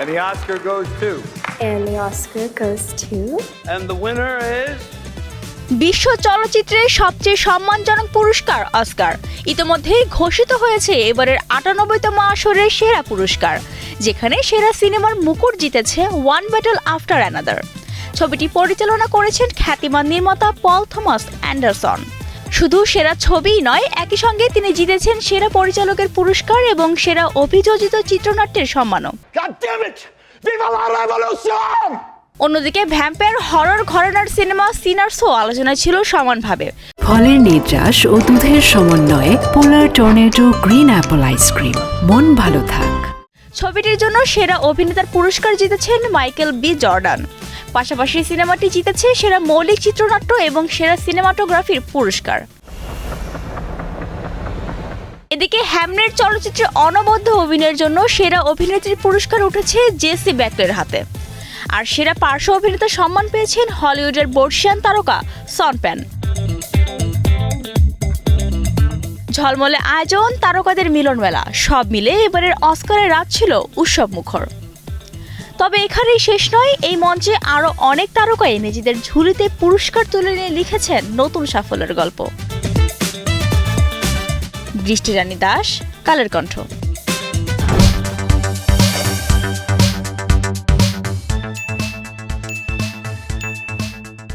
And the Oscar goes to. And the Oscar goes to. And the winner is. বিশ্ব চলচ্চিত্রের সবচেয়ে সম্মানজনক পুরস্কার অস্কার ইতিমধ্যেই ঘোষিত হয়েছে এবারের ৯৮তম আসরের সেরা পুরস্কার, যেখানে সেরা সিনেমার মুকুট জিতেছে ওয়ান ব্যাটল আফটার অ্যানাদার। ছবিটি পরিচালনা করেছেন খ্যাতিমান নির্মাতা পল থমাস অ্যান্ডারসন। শুধু সেরা ছবিই নয়, একই সঙ্গে তিনি জিতেছেন সেরা পরিচালকের পুরস্কার এবং সেরা অভিযোজিত চিত্রনাট্যের সম্মানও। অন্যদিকে ভ্যাম্পায়ার হরর ঘরানার সিনেমা সিনার্সও আলোচনায় ছিল সমানভাবে। ফলের নির্যাস ও দুধের সমন্বয়ে পোলার টর্নেডো গ্রিন অ্যাপল আইসক্রিম, মন ভালো থাক। ছবিটির জন্য সেরা অভিনেতার পুরস্কার জিতেছেন মাইকেল বি জর্ডান। পাশাপাশি সিনেমাটি জিতেছে সেরা মৌলিক চিত্রনাট্য এবং সেরা সিনেমাটোগ্রাফির পুরস্কার। এদিকে হ্যামলেট চলচ্চিত্রে অনবদ্য অভিনয়ের জন্য সেরা অভিনেত্রীর পুরস্কার উঠেছে জেসি ব্যাকলের হাতে। আর সেরা পার্শ্ব অভিনেতার সম্মান পেয়েছেন হলিউডের বর্ষিয়ান তারকা সন পেন। ঝলমলে আয়োজন, তারকাদের মিলনমেলা, সব মিলে এবারের অস্কারের রাত ছিল উৎসব মুখর। তবে এখানেই শেষ নয়, এই মঞ্চে আরও অনেক তারকাই নিজেদের ঝুলিতে পুরস্কার তুলে নিয়ে লিখেছেন নতুন সাফল্যের গল্প। বৃষ্টি রানী দাস, কালের কণ্ঠ।